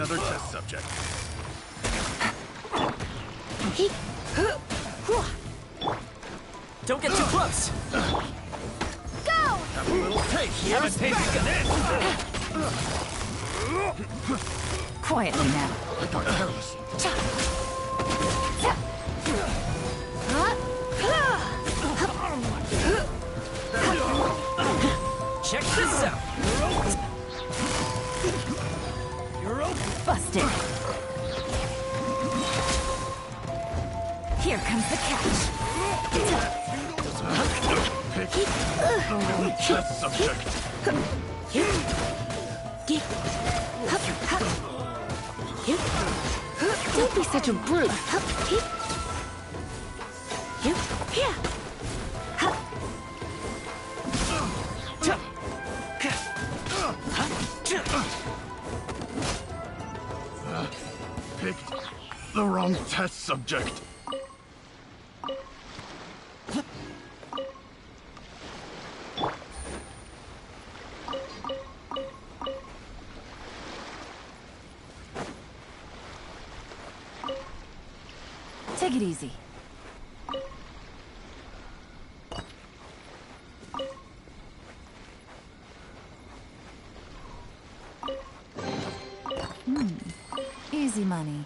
another test subject. Don't get too close! Go! Have a little taste. Have a taste of this. Quietly now. I got careless. Check this out! You're open. Busted. Here comes the catch. Pick the wrong test subject. Don't be such a brute. Picked the wrong test subject. Take it easy. Easy money.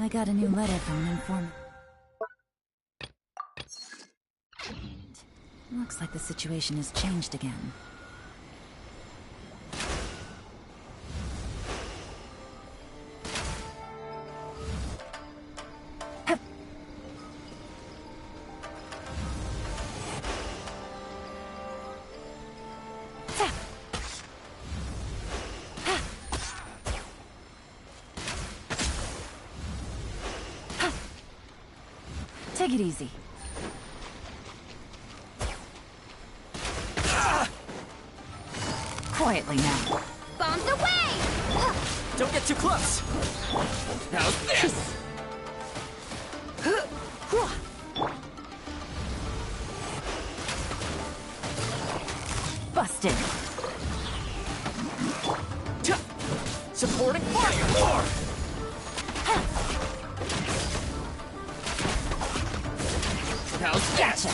I got a new letter from an informant. Looks like the situation has changed again. Take it easy. Quietly now. Bombs away! Don't get too close! How's this? Busted. Supporting fire! How's that? Gotcha.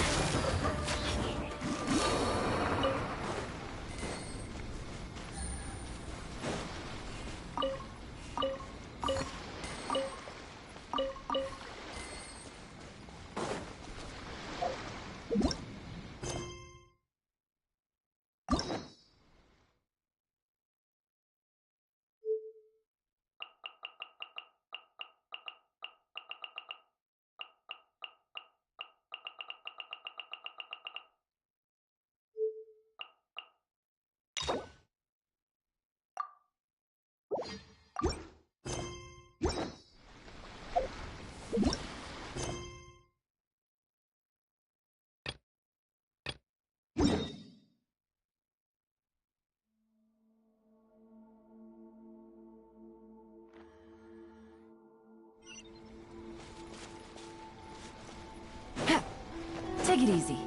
Take it easy.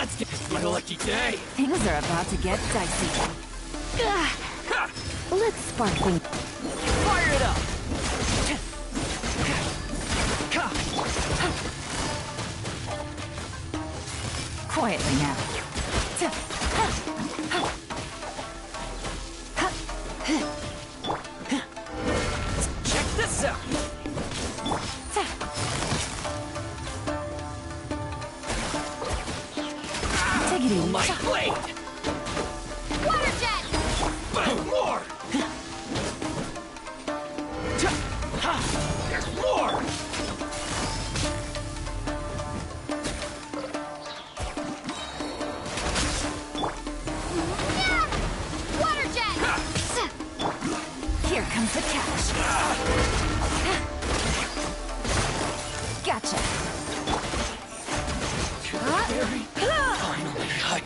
Let's get my lucky day. Things are about to get dicey. Ha! Let's spark things. Fire it up! Quietly now. Check this out! Take it easy. My blade! Water jet! More! There's more! Water jet! Here comes the catch. Gotcha. Finally, I...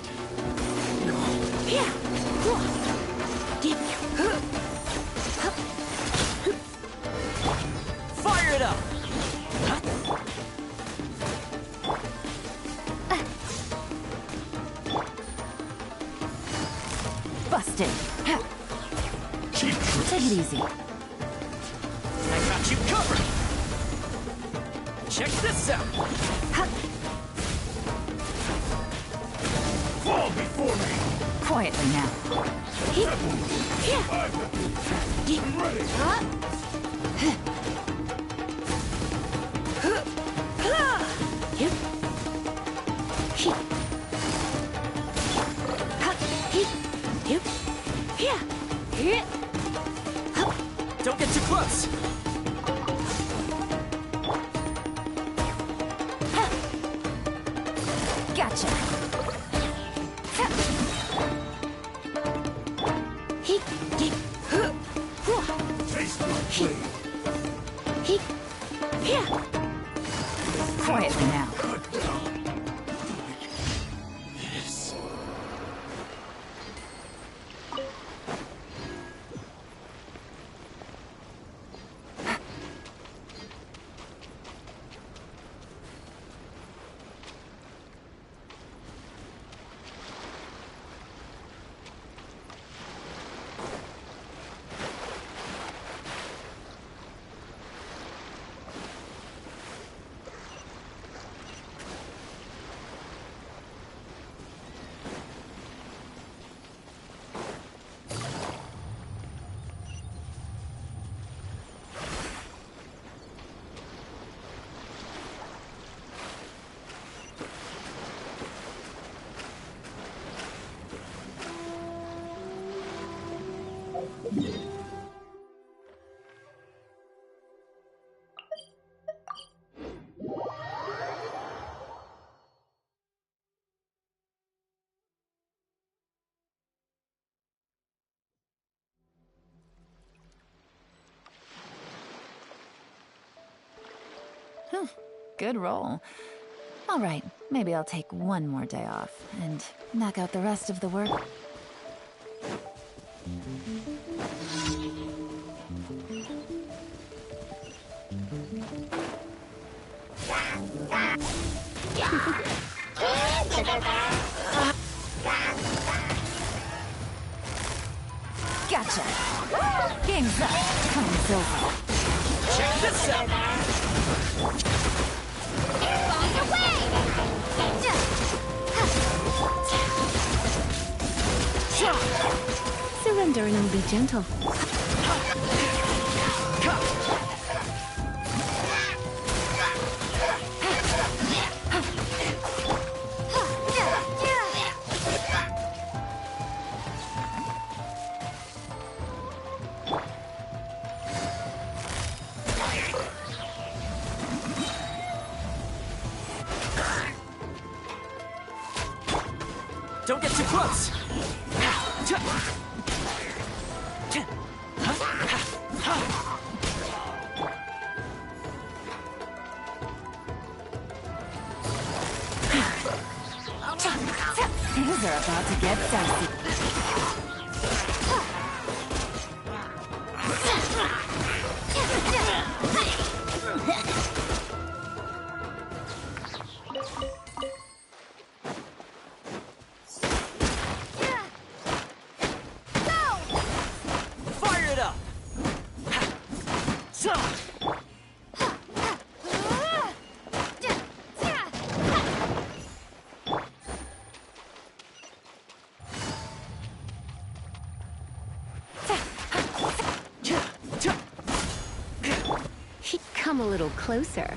Fire it up! Busted. Cheap trick. Take it easy. I got you covered! Check this out! Fall before me! Quietly now. I'm ready! Don't get too close! Gotcha. Taste my blade! Quietly now. Cut down! This. Good roll. All right, maybe I'll take one more day off and knock out the rest of the work. Gotcha. Game's up. Time's over. Check this out! Bombs away! Surrender and be gentle. Don't get too close! Things are about to get dicey. Come a little closer.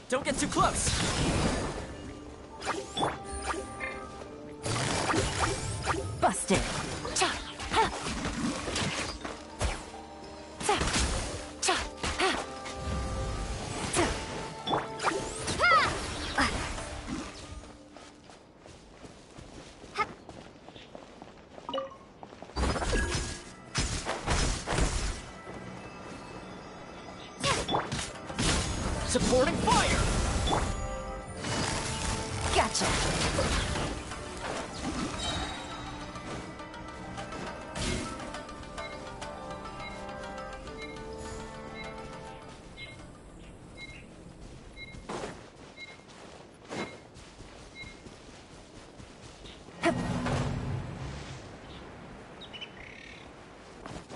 Don't get too close! Busted. Cha. Ha. Ta. Cha. Ha. Ta. Supporting fire! Gotcha.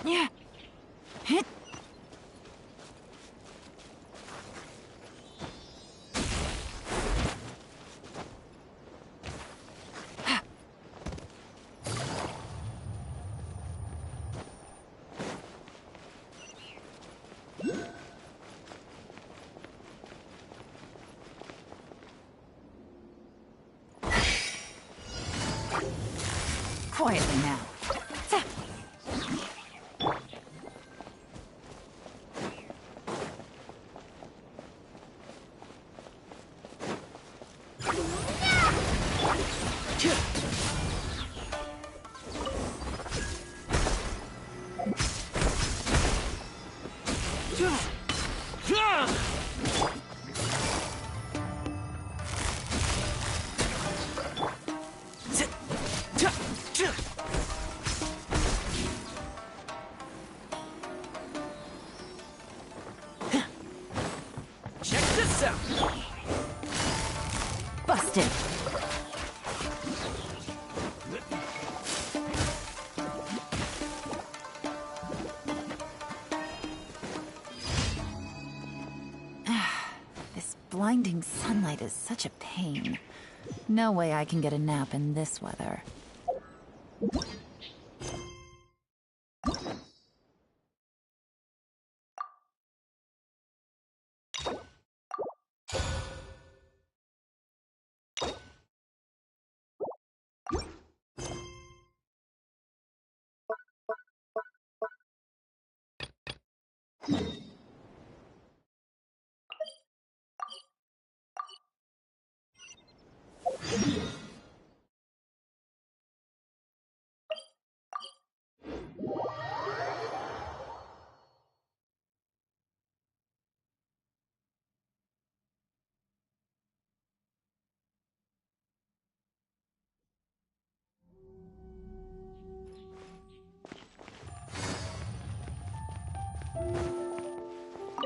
Yeah. Hit. Quietly now. Ta. Check this out! Busted. This blinding sunlight is such a pain. No way I can get a nap in this weather.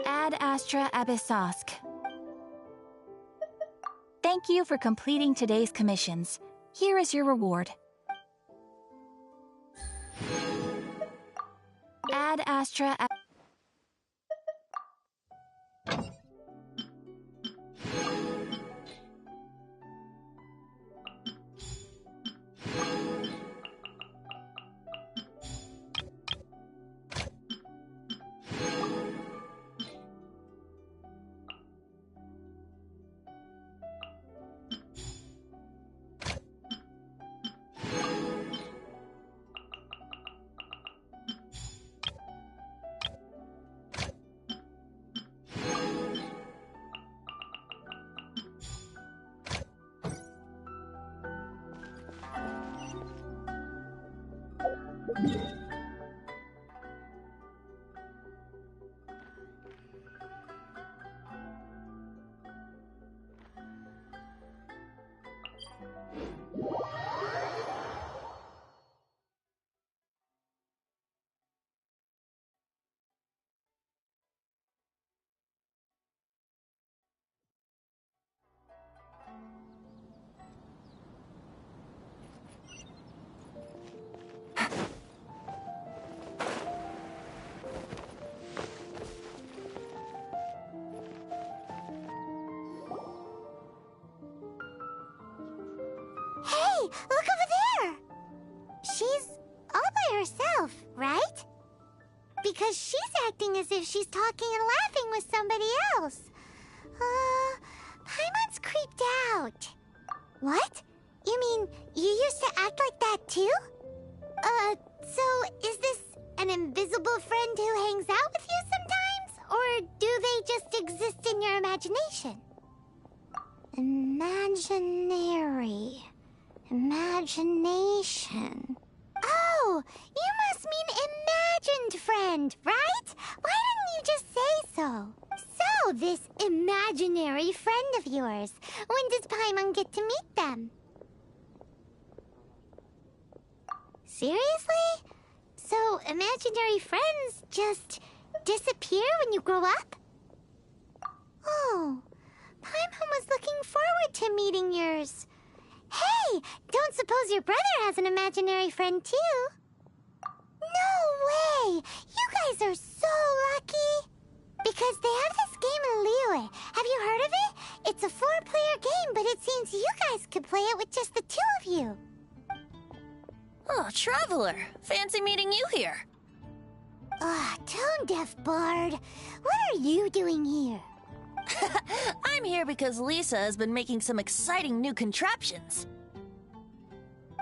Ad Astra Abyssosk. Thank you for completing today's commissions. Here is your reward. Ad Astra Hey, look over there! She's all by herself, right? Because she's acting as if she's talking and laughing with somebody else. imagination. Imaginary. Imagination. Oh, you must mean imagined friend, right? Why didn't you just say so? So, this imaginary friend of yours, when does Paimon get to meet them? Seriously? So, imaginary friends just disappear when you grow up? Oh, Paimon was looking forward to meeting yours. Hey, don't suppose your brother has an imaginary friend too? No way! You guys are so lucky! Because they have this game in Liyue. Have you heard of it? It's a 4-player game, but it seems you guys could play it with just the 2 of you. Oh, Traveler. Fancy meeting you here. Tone-deaf bard. What are you doing here? I'm here because Lisa has been making some exciting new contraptions.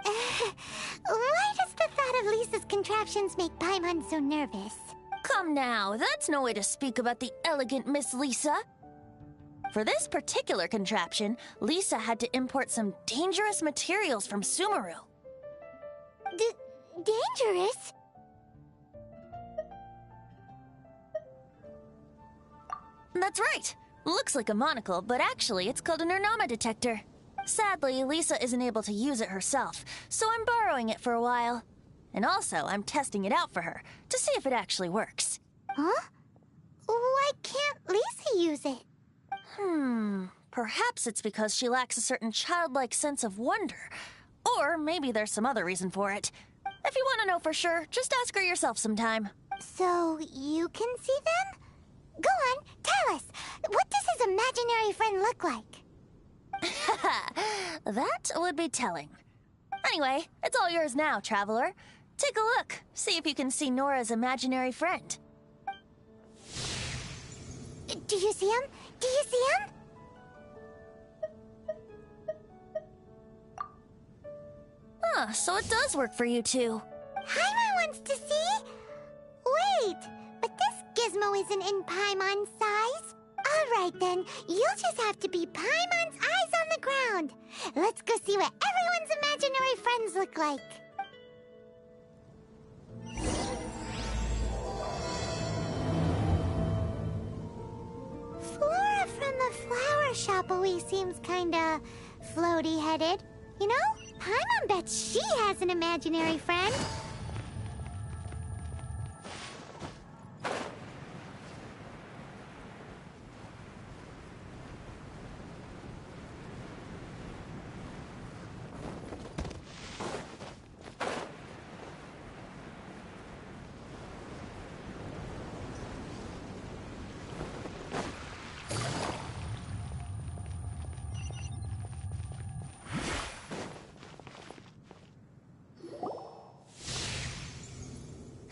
Why does the thought of Lisa's contraptions make Paimon so nervous? Come now, that's no way to speak about the elegant Miss Lisa. For this particular contraption, Lisa had to import some dangerous materials from Sumeru. Dangerous? That's right. Looks like a monocle, but actually it's called an Ernama detector. Sadly, Lisa isn't able to use it herself, so I'm borrowing it for a while. And also, I'm testing it out for her, to see if it actually works. Huh? Why can't Lisa use it? Perhaps it's because she lacks a certain childlike sense of wonder. Or maybe there's some other reason for it. If you want to know for sure, just ask her yourself sometime. So, you can see them? Go on, tell us. What does his imaginary friend look like? That would be telling. Anyway, it's all yours now, Traveler. Take a look. See if you can see Nora's imaginary friend. Do you see him? Do you see him? So it does work for you two. Paimon wants to see? Wait, but this gizmo isn't in Paimon's size. Alright then, you'll just have to be Paimon's eyes on the ground. Let's go see what everyone's imaginary friends look like. Flora from the flower shop always seems kinda floaty-headed. You know, Paimon bets she has an imaginary friend.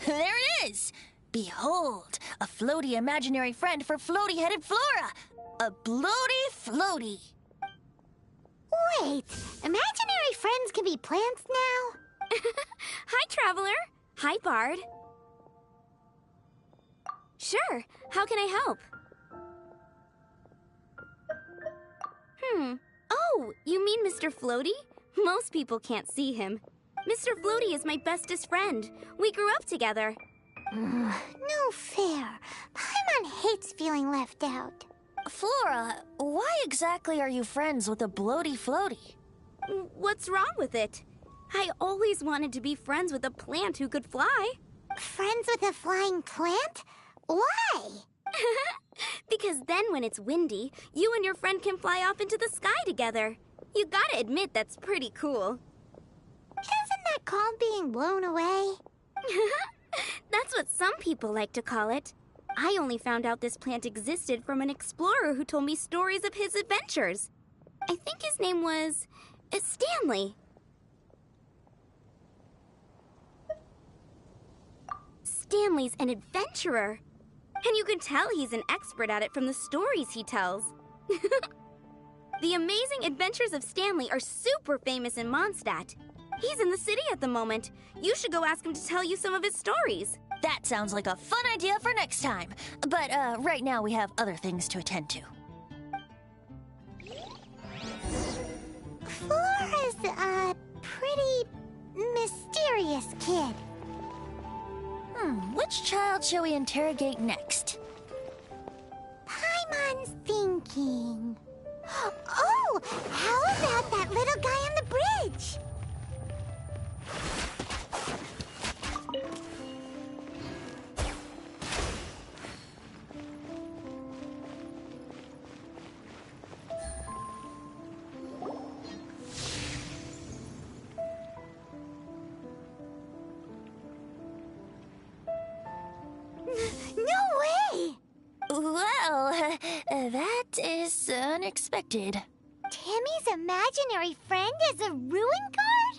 There it is! Behold, a floaty imaginary friend for floaty-headed Flora! A bloaty floaty! Wait, imaginary friends can be plants now? Hi, Traveler. Hi, Bard. Sure, how can I help? Oh, you mean Mr. Floaty? Most people can't see him. Mr. Floaty is my bestest friend. We grew up together. No fair. Paimon hates feeling left out. Flora, why exactly are you friends with a bloaty floaty? What's wrong with it? I always wanted to be friends with a plant who could fly. Friends with a flying plant? Why? Because then when it's windy, you and your friend can fly off into the sky together. You gotta admit that's pretty cool. Isn't that called being blown away? That's what some people like to call it. I only found out this plant existed from an explorer who told me stories of his adventures. I think his name was Stanley. Stanley's an adventurer. And you can tell he's an expert at it from the stories he tells. The amazing adventures of Stanley are super famous in Mondstadt. He's in the city at the moment. You should go ask him to tell you some of his stories. That sounds like a fun idea for next time. But right now we have other things to attend to. Flora's a pretty mysterious kid. Which child shall we interrogate next? Paimon's thinking. Oh, how about that little guy on the bridge? No way! Well, that is unexpected. Timmy's imaginary friend is a ruin guard?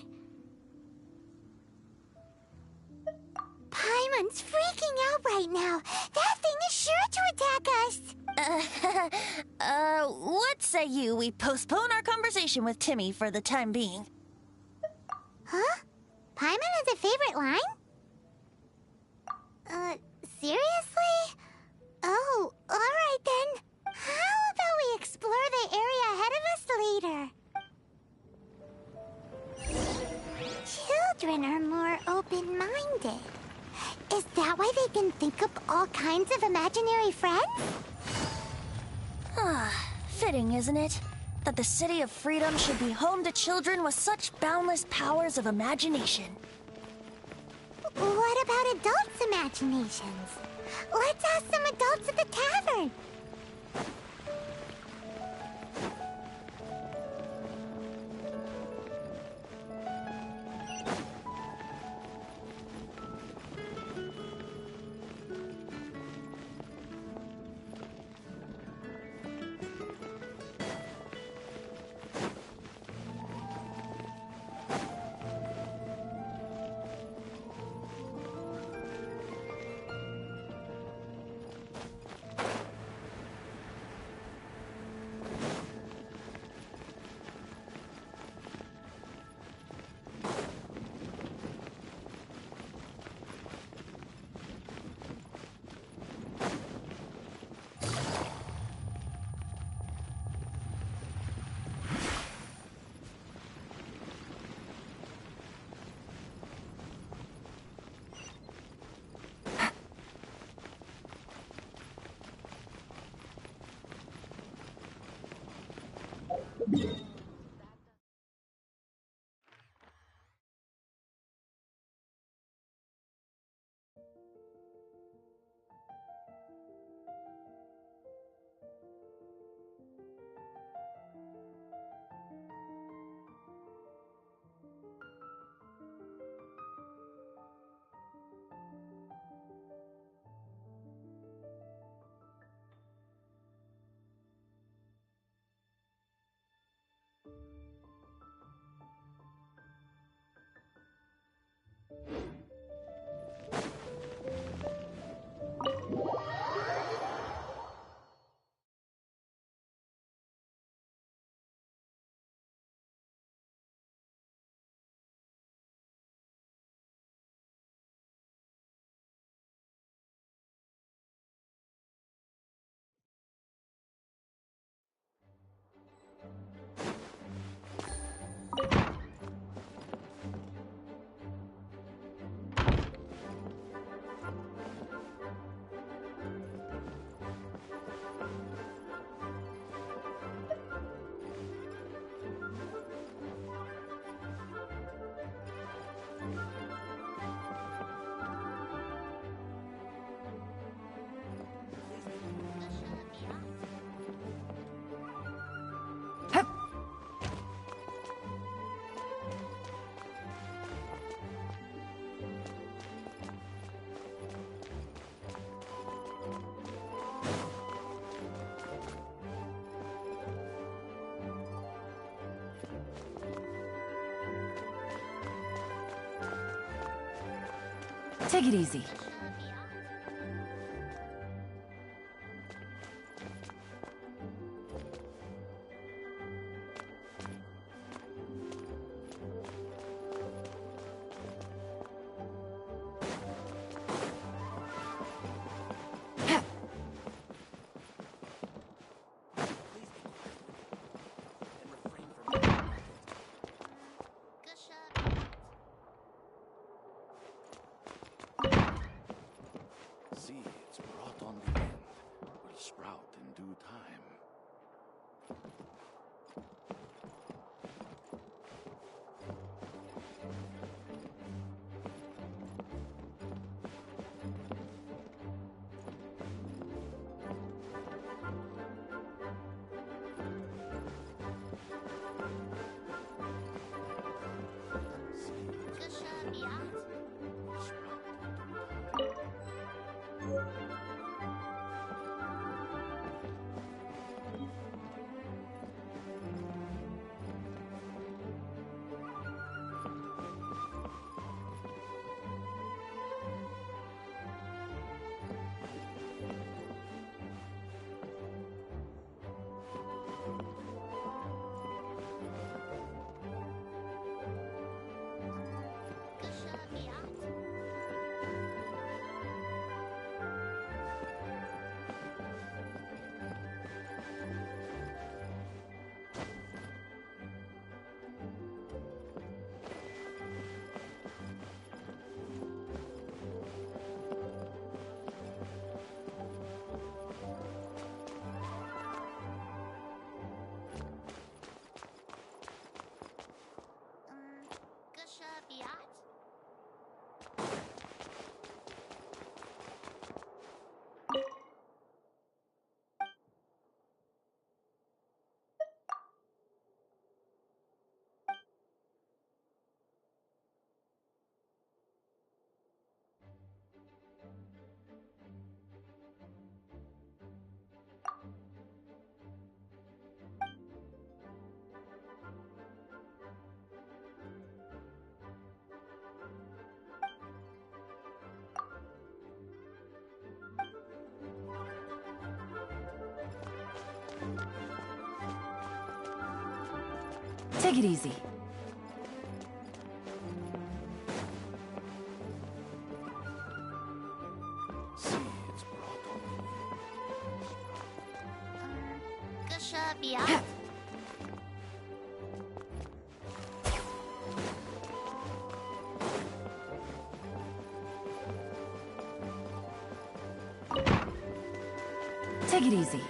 Paimon's freaking out right now. That thing is sure to attack us. What say you we postpone our conversation with Timmy for the time being? Huh? Paimon has a favorite line? Seriously? Oh, alright then. How about we explore the area ahead of us later? Children are more open-minded. Is that why they can think up all kinds of imaginary friends? Fitting, isn't it? That the City of Freedom should be home to children with such boundless powers of imagination. What about adults' imaginations? Let's ask some adults at the tavern. Take it easy. Take it easy. See, it's brought on me. Take it easy.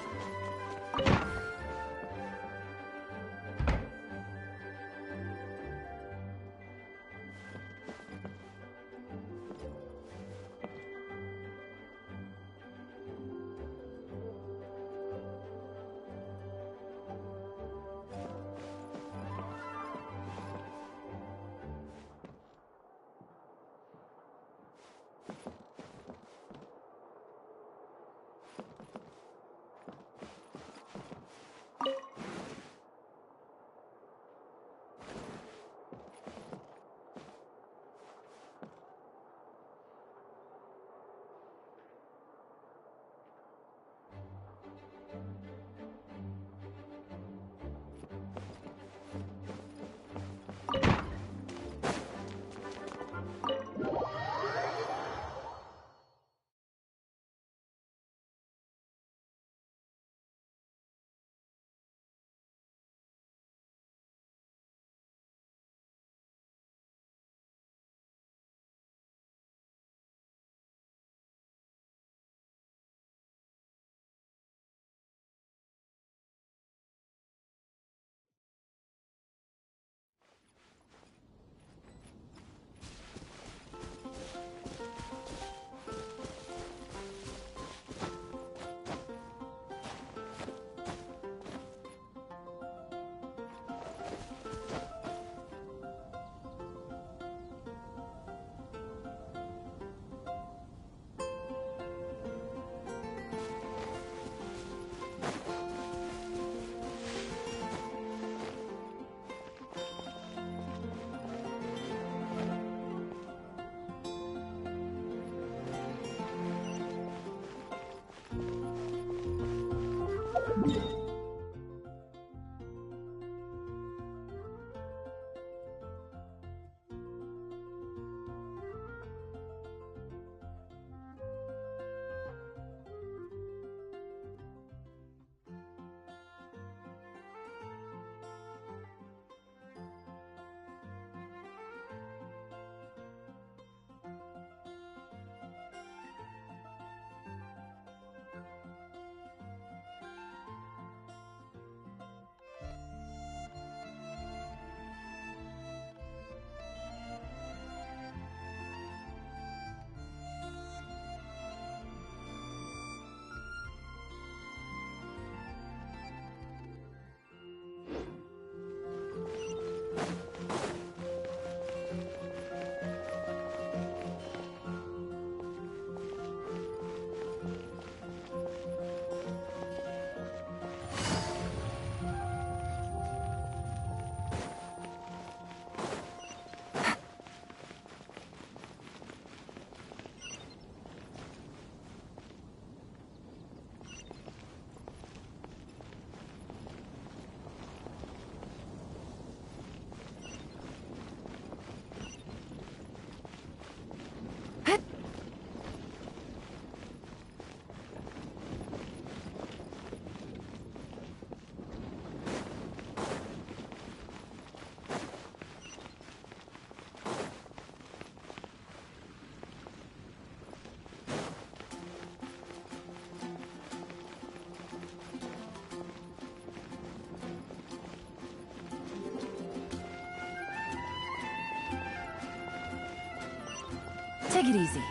Take it easy.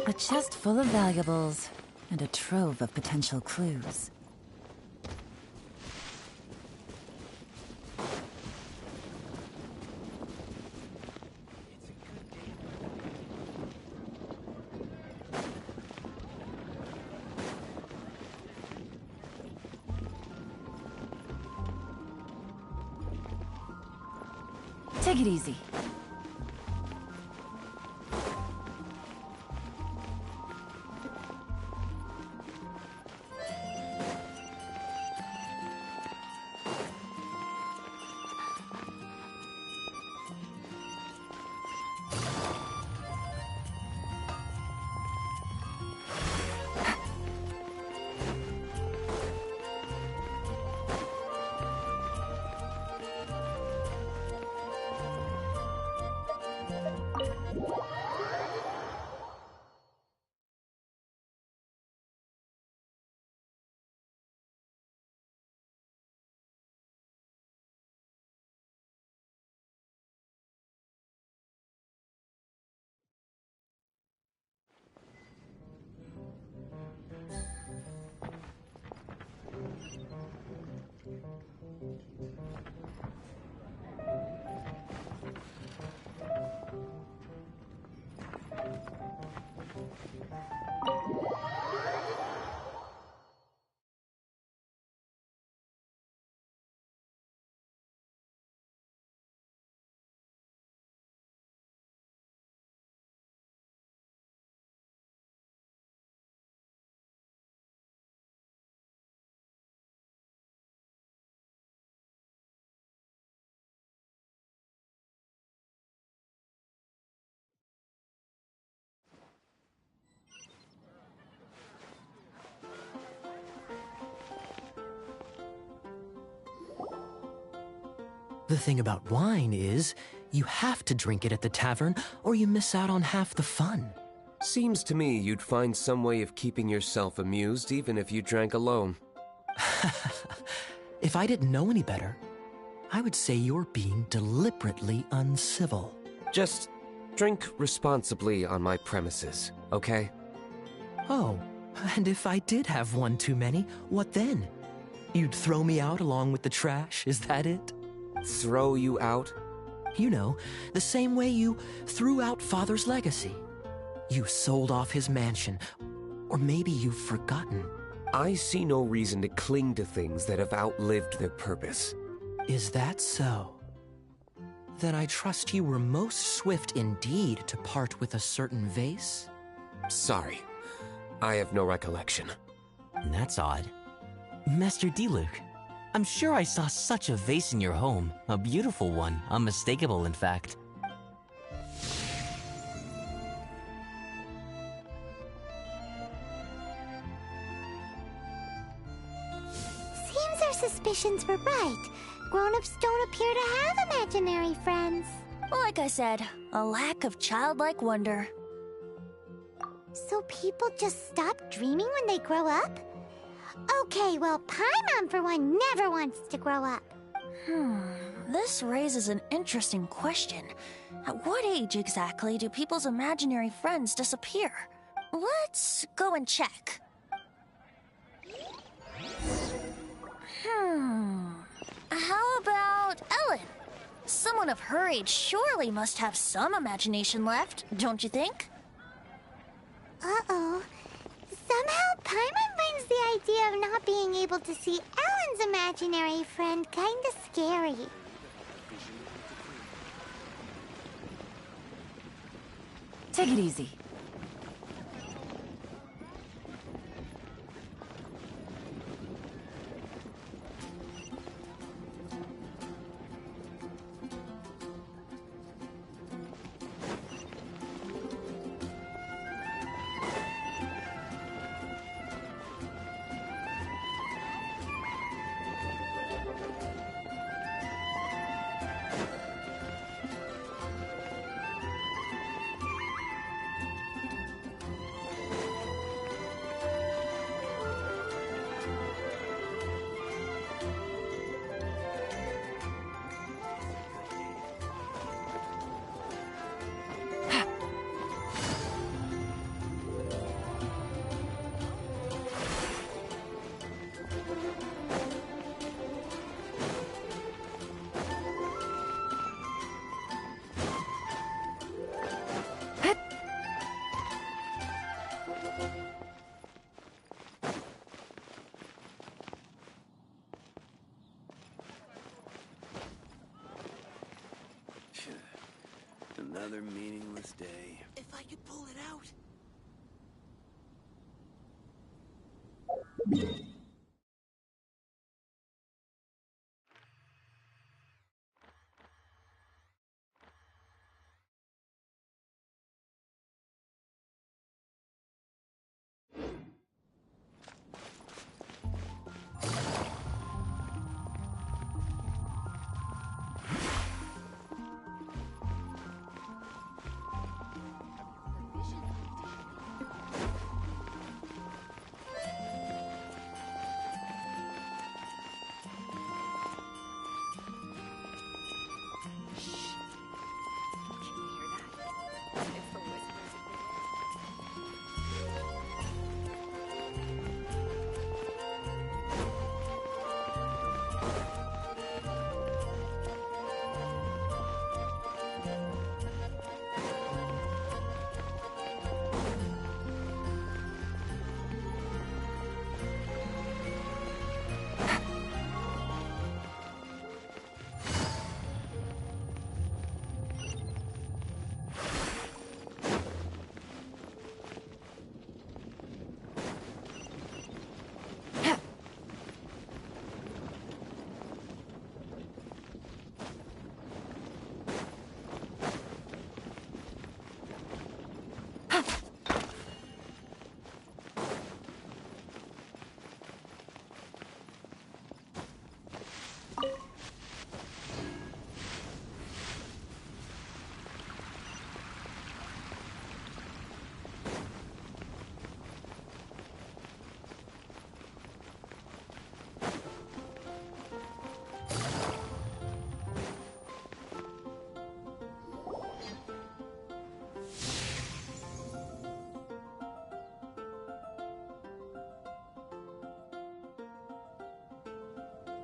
A chest full of valuables, and a trove of potential clues. Take it easy. The thing about wine is, you have to drink it at the tavern, or you miss out on half the fun. Seems to me you'd find some way of keeping yourself amused even if you drank alone. If I didn't know any better, I would say you're being deliberately uncivil. Just drink responsibly on my premises, okay? Oh, and if I did have one too many, what then? You'd throw me out along with the trash, is that it? Throw you out? You know, the same way you threw out Father's legacy. You sold off his mansion, or maybe you've forgotten. I see no reason to cling to things that have outlived their purpose. Is that so? Then I trust you were most swift indeed to part with a certain vase? Sorry, I have no recollection. That's odd. Master Diluc, I'm sure I saw such a vase in your home. A beautiful one, unmistakable in fact. Seems our suspicions were right. Grown-ups don't appear to have imaginary friends. Like I said, a lack of childlike wonder. So people just stop dreaming when they grow up? Okay, well, Paimon for one never wants to grow up. This raises an interesting question. At what age exactly do people's imaginary friends disappear? Let's go and check. How about Ellen? Someone of her age surely must have some imagination left, don't you think? Uh-oh. Somehow Paimon finds the idea of not being able to see Ellen's imaginary friend kinda scary. Take it easy. Another meaningless day. If I could pull it out.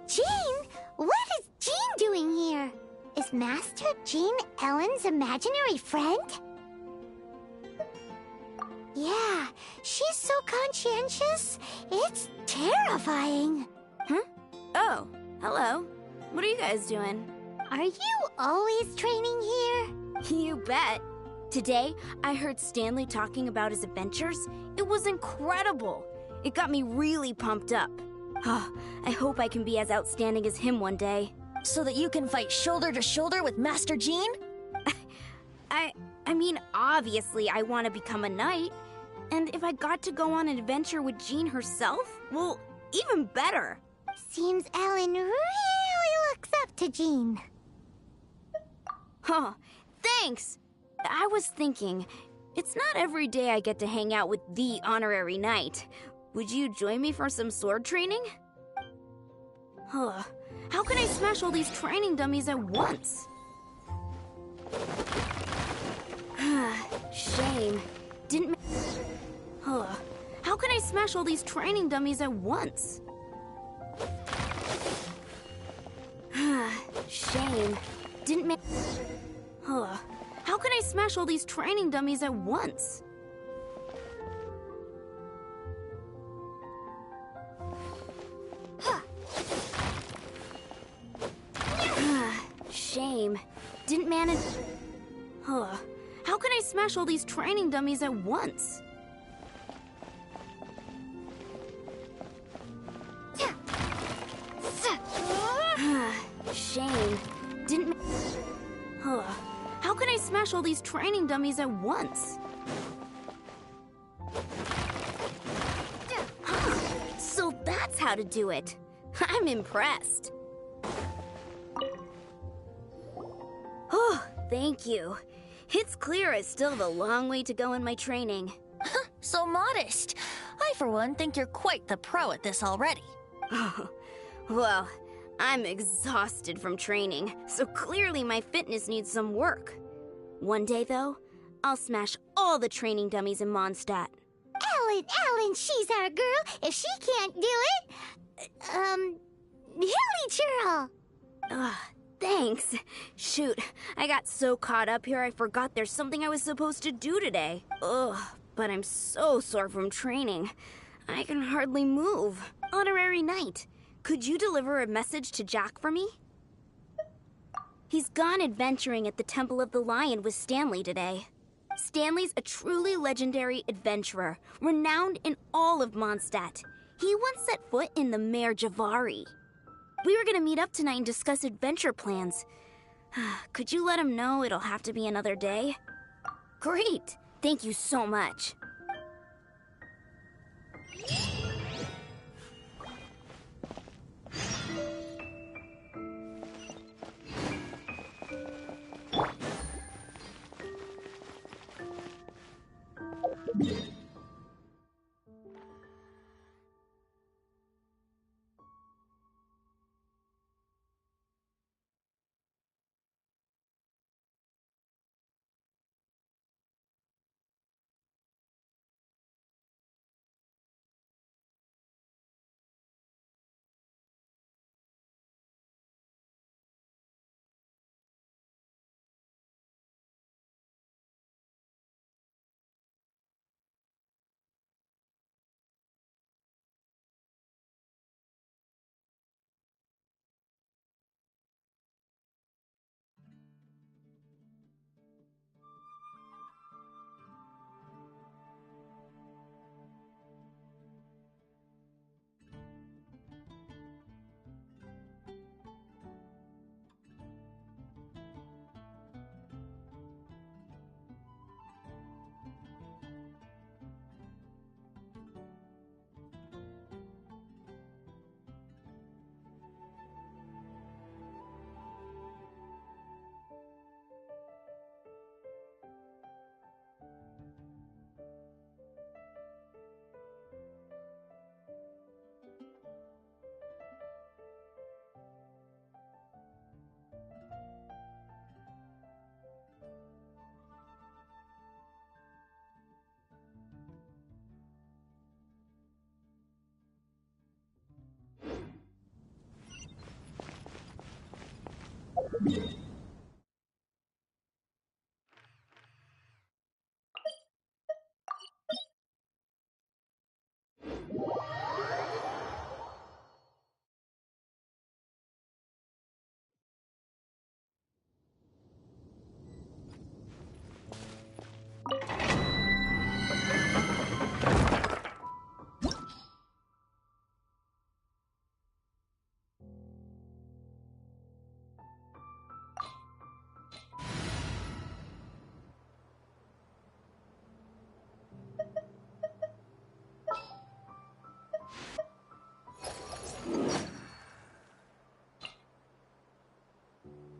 Jean? What is Jean doing here? Is Master Jean Ellen's imaginary friend? Yeah, she's so conscientious, it's terrifying. Huh? Oh, hello. What are you guys doing? Are you always training here? You bet. Today, I heard Stanley talking about his adventures. It was incredible. It got me really pumped up. I hope I can be as outstanding as him one day. So that you can fight shoulder to shoulder with Master Jean? I mean, obviously I want to become a knight. And if I got to go on an adventure with Jean herself, well, even better. Seems Ellen really looks up to Jean. Huh, thanks! I was thinking, it's not every day I get to hang out with the honorary knight. Would you join me for some sword training? Huh, how can I smash all these training dummies at once? Shame. Didn't Huh, how can I smash all these training dummies at once? Shame. Didn't make. Huh. How can I smash all these training dummies at once? how can I smash all these training dummies at once? Shame. Didn't... How can I smash all these training dummies at once? So that's how to do it. I'm impressed. Oh, thank you. It's clear I still have a long way to go in my training. So modest. I, for one, think you're quite the pro at this already. Oh, well, I'm exhausted from training, so clearly my fitness needs some work. One day, though, I'll smash all the training dummies in Mondstadt. Ellen, she's our girl. If she can't do it, Hilly Churl. Thanks. Shoot, I got so caught up here I forgot there's something I was supposed to do today. But I'm so sore from training. I can hardly move. Honorary Knight, could you deliver a message to Jack for me? He's gone adventuring at the Temple of the Lion with Stanley today. Stanley's a truly legendary adventurer, renowned in all of Mondstadt. He once set foot in the Mare Javari. We were gonna meet up tonight and discuss adventure plans. Could you let him know it'll have to be another day? Great! Thank you so much.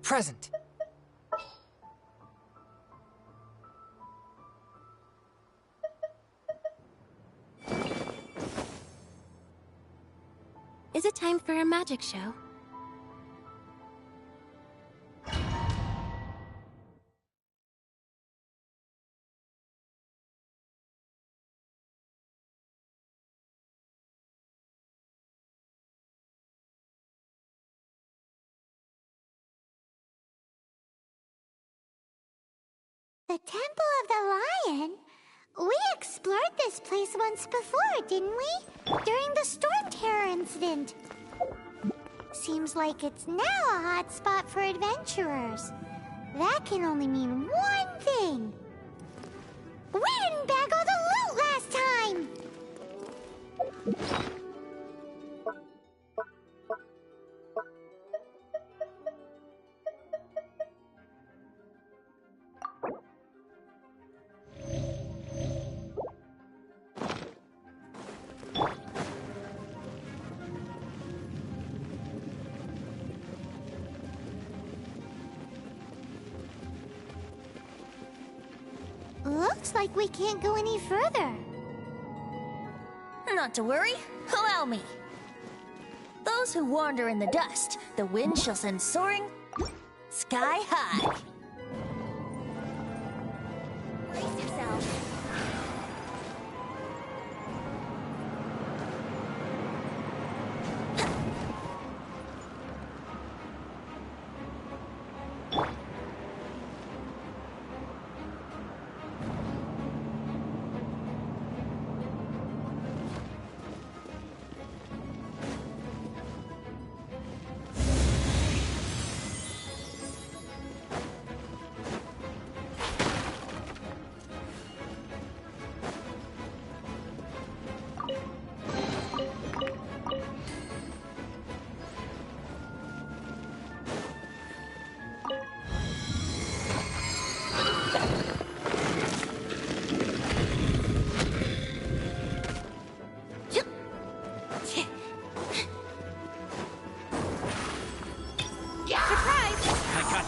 Present. Is it time for a magic show? The Temple of the Lion? We explored this place once before, didn't we? During the Storm Terror incident. Seems like it's now a hot spot for adventurers. That can only mean one thing. looks like we can't go any further. Not to worry. Allow me. Those who wander in the dust, the wind shall send soaring sky high. Brace yourself.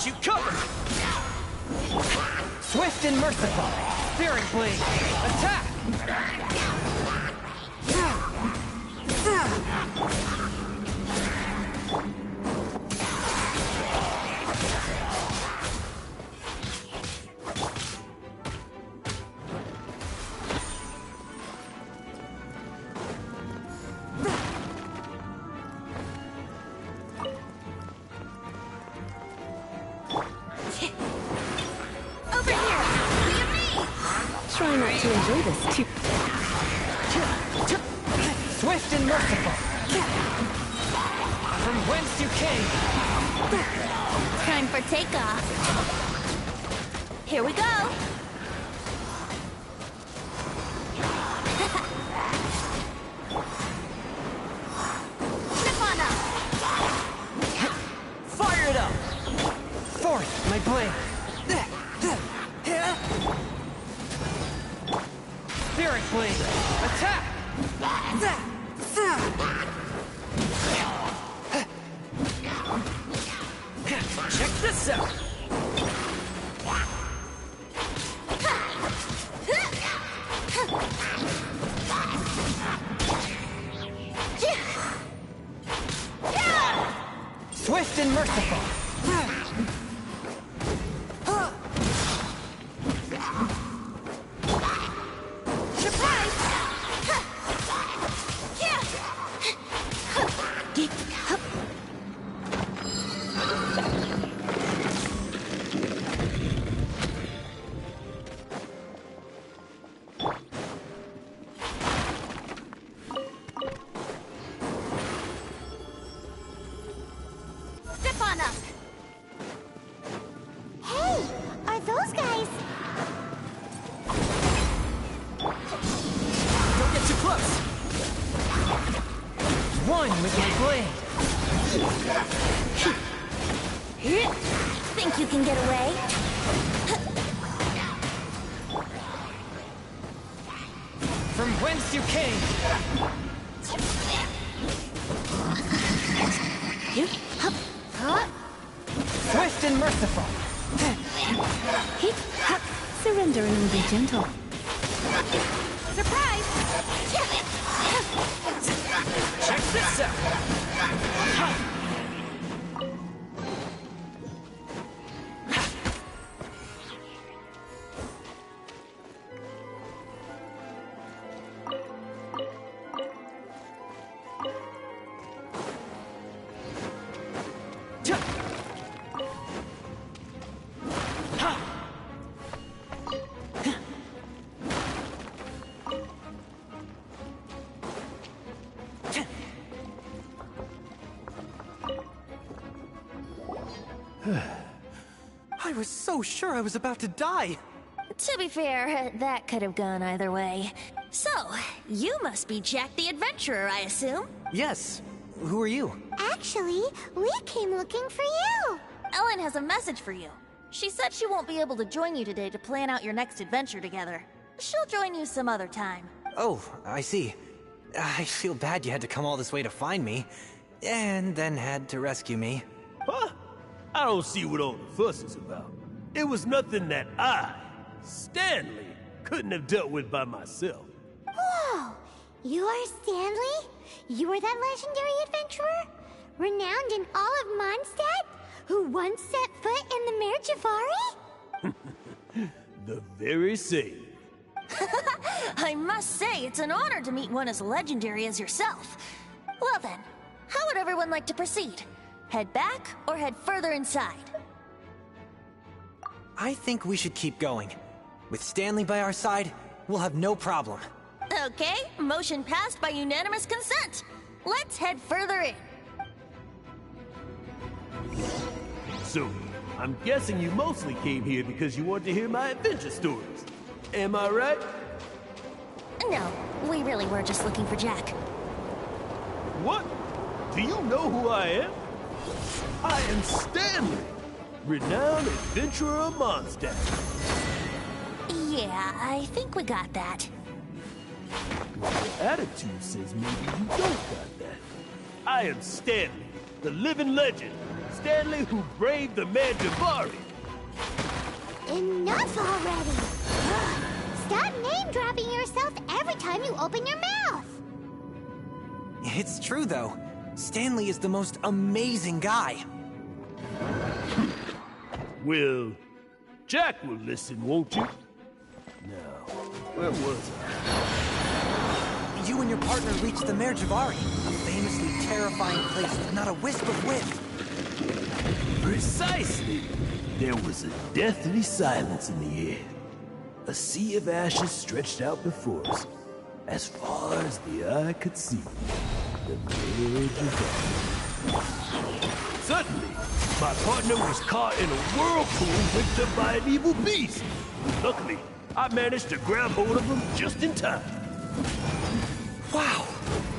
You covered! Swift and merciful! Fearing blade! Attack! Try not to enjoy this too. Swift and merciful! From whence you came! Time for takeoff. Here we go. Step on up. Fire it up! Forth, my blade! Spirit blade! Attack! Check this out! Swift and merciful! Step on up. Hey, are those guys? Don't get too close! One with my blade! Think you can get away? From whence you came! Swift and merciful! Surrender and be gentle. Surprise! Check this out! I was so sure I was about to die! To be fair, that could have gone either way. So, you must be Jack the Adventurer, I assume? Yes. Who are you? Actually, we came looking for you. Ellen has a message for you. She said she won't be able to join you today to plan out your next adventure together. She'll join you some other time. Oh, I see. I feel bad you had to come all this way to find me, and then had to rescue me. Huh? I don't see what all the fuss is about. It was nothing that I, Stanley, couldn't have dealt with by myself. Whoa! You are Stanley? You are that legendary adventurer? Renowned in all of Mondstadt? Who once set foot in the Mare Javari? The very same. I must say, it's an honor to meet one as legendary as yourself. Well then, how would everyone like to proceed? Head back or head further inside? I think we should keep going. With Stanley by our side, we'll have no problem. Okay, motion passed by unanimous consent. Let's head further in. So, I'm guessing you mostly came here because you want to hear my adventure stories. Am I right? No, we really were just looking for Jack. What? Do you know who I am? I am Stanley, renowned adventurer of Mondstadt. Yeah, I think we got that. Your attitude says maybe you don't got that. I am Stanley, the living legend. Stanley who braved the Mare Javari. Enough already! Stop name-dropping yourself every time you open your mouth! It's true, though. Stanley is the most amazing guy. Well, Jack will listen, won't you? Now, where was I? You and your partner reached the Mare Javari, a famously terrifying place with not a wisp of wind. Precisely! There was a deathly silence in the air. A sea of ashes stretched out before us, as far as the eye could see. The Mare Javari. Suddenly, my partner was caught in a whirlpool whipped up by an evil beast. Luckily, I managed to grab hold of him just in time. Wow!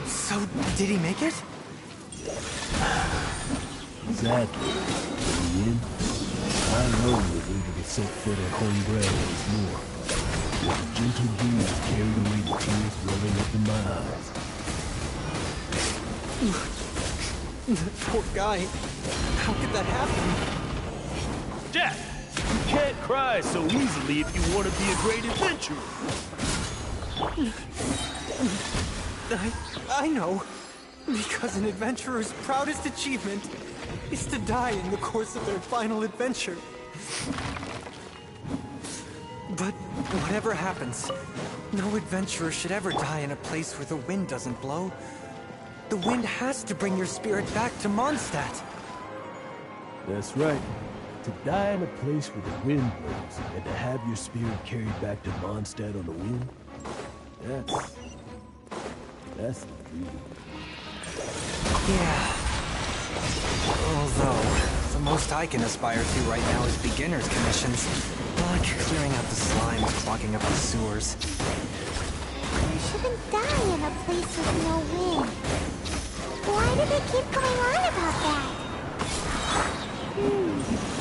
So, did he make it? Sadly, in the end, I alone was able to set foot at home ground once more. The gentle breeze carried away the tears welling up in my eyes. That poor guy. How could that happen? Jack, you can't cry so easily if you want to be a great adventurer. I know. Because an adventurer's proudest achievement is to die in the course of their final adventure. But whatever happens, no adventurer should ever die in a place where the wind doesn't blow. The wind has to bring your spirit back to Mondstadt. That's right. To die in a place where the wind blows, and to have your spirit carried back to Mondstadt on the wind, that's the dream. Yeah. Although, the most I can aspire to right now is beginner's commissions. Like clearing out the slime and clogging up the sewers. You shouldn't die in a place with no wind. Why do they keep going on about that?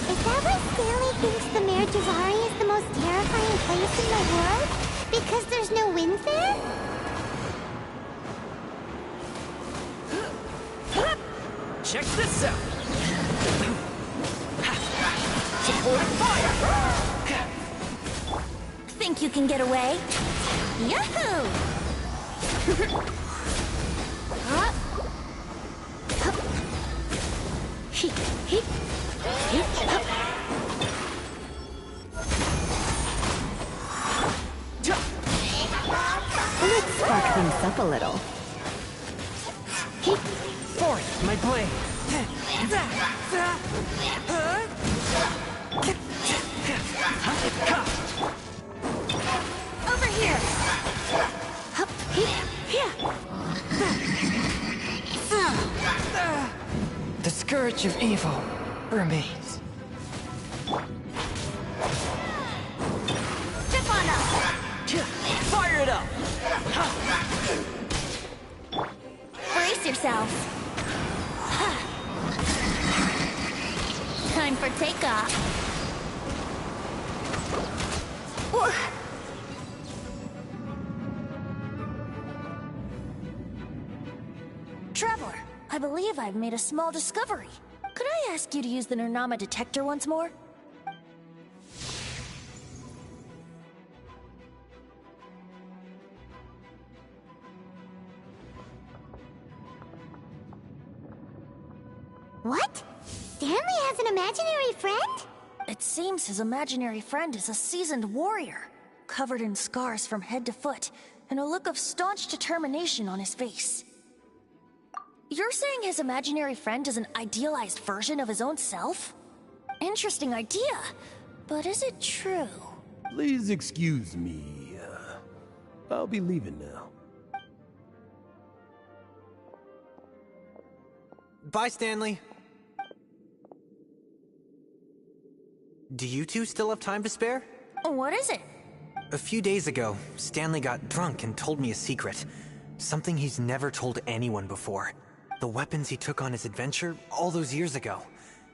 Is that why Stanley thinks the Mare Javari is the most terrifying place in the world? Because there's no wind there? Check this out! Supporting fire! Think you can get away? Yahoo! Let's spark things up a little. Forth, my blade! Over here! The scourge of evil remains. Tip on up! Fire it up! Brace yourselves. Time for takeoff. Traveler, I believe I've made a small discovery. Could I ask you to use the Nernama detector once more? What? Stanley has an imaginary friend? It seems his imaginary friend is a seasoned warrior, covered in scars from head to foot, and a look of staunch determination on his face. You're saying his imaginary friend is an idealized version of his own self? Interesting idea, but is it true? Please excuse me. I'll be leaving now. Bye, Stanley. Do you two still have time to spare? What is it? A few days ago, Stanley got drunk and told me a secret. Something he's never told anyone before. The weapons he took on his adventure all those years ago.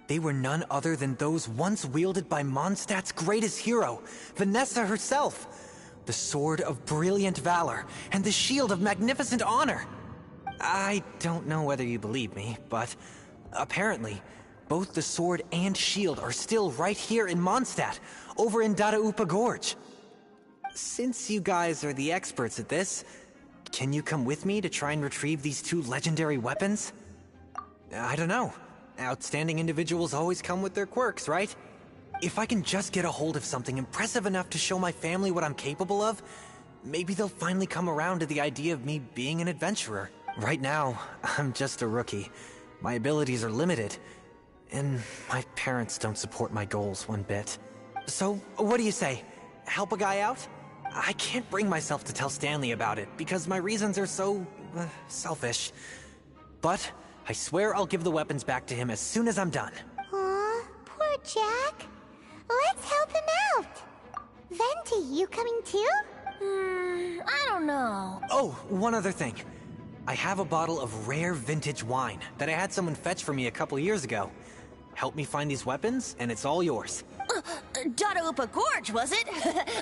They were none other than those once wielded by Mondstadt's greatest hero, Vanessa herself. The Sword of Brilliant Valor and the Shield of Magnificent Honor. I don't know whether you believe me, but apparently, both the sword and shield are still right here in Mondstadt, over in Dadaupa Gorge. Since you guys are the experts at this, can you come with me to try and retrieve these two legendary weapons? I don't know. Outstanding individuals always come with their quirks, right? If I can just get a hold of something impressive enough to show my family what I'm capable of, maybe they'll finally come around to the idea of me being an adventurer. Right now, I'm just a rookie. My abilities are limited, and my parents don't support my goals one bit. So, what do you say? Help a guy out? I can't bring myself to tell Stanley about it, because my reasons are so, selfish. But I swear I'll give the weapons back to him as soon as I'm done. Aw, poor Jack. Let's help him out. Venti, you coming too? I don't know. Oh, one other thing. I have a bottle of rare vintage wine that I had someone fetch for me a couple years ago. Help me find these weapons, and it's all yours. Dadaupa Gorge, was it?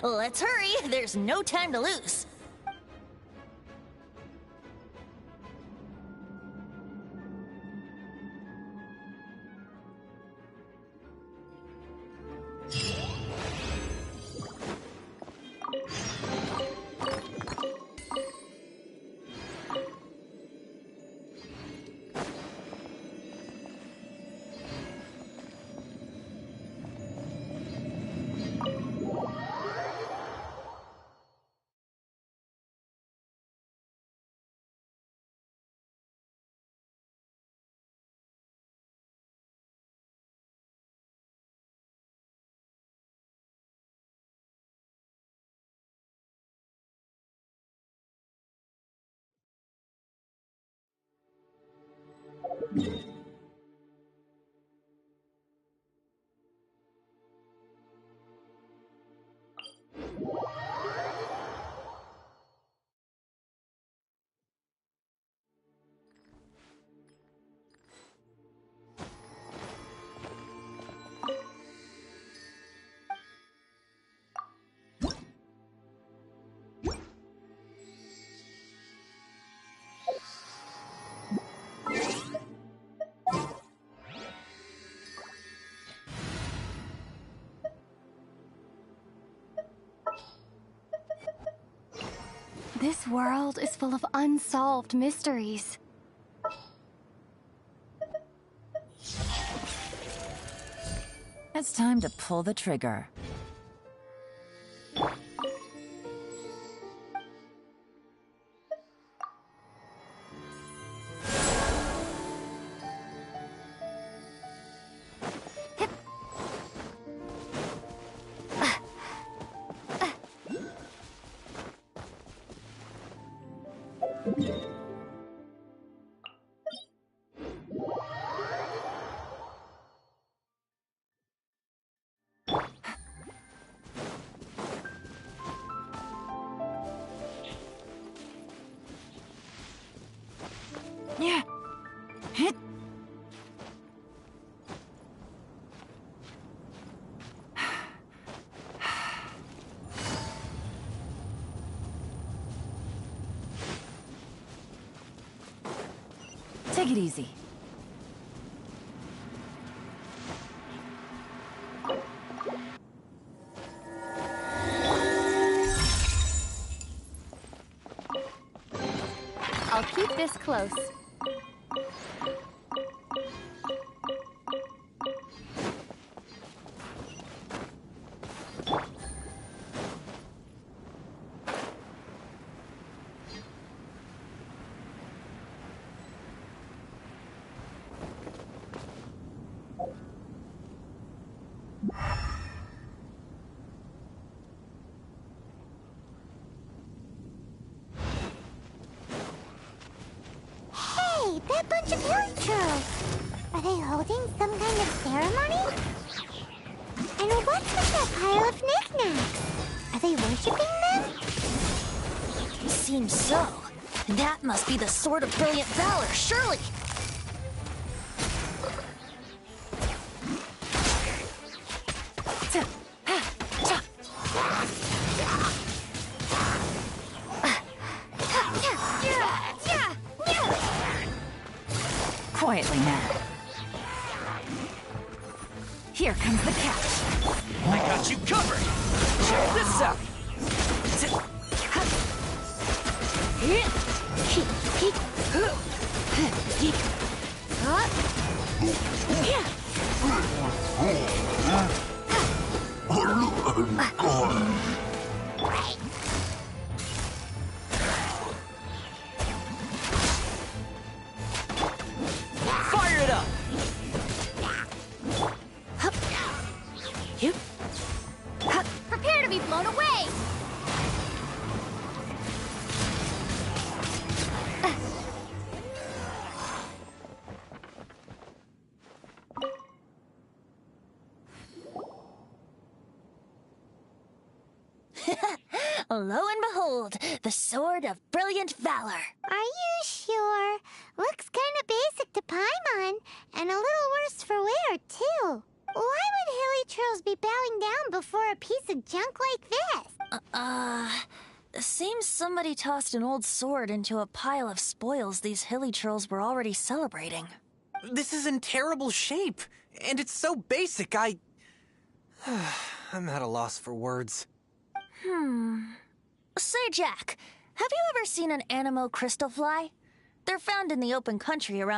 Let's hurry, there's no time to lose. This world is full of unsolved mysteries. It's time to pull the trigger. Yeah. Hit. Take it easy. I'll keep this close. bunch of hilly churls. Are they holding some kind of ceremony? And what's with that pile of knickknacks? Are they worshipping them? Seems so. That must be the Sword of Brilliant Valor, surely! Quietly now. Here comes the catch. I got you covered! Check this out! Fire it up! Prepare to be blown away! Lo and behold, the Sword of Brilliant Valor. Are you sure? Looks kinda basic to Paimon, and a little worse for wear, too. Why would hilly trolls be bowing down before a piece of junk like this? Seems somebody tossed an old sword into a pile of spoils these hilly trolls were already celebrating. This is in terrible shape, and it's so basic, I'm at a loss for words. Say, Jack, have you ever seen an Animo crystal fly? They're found in the open country around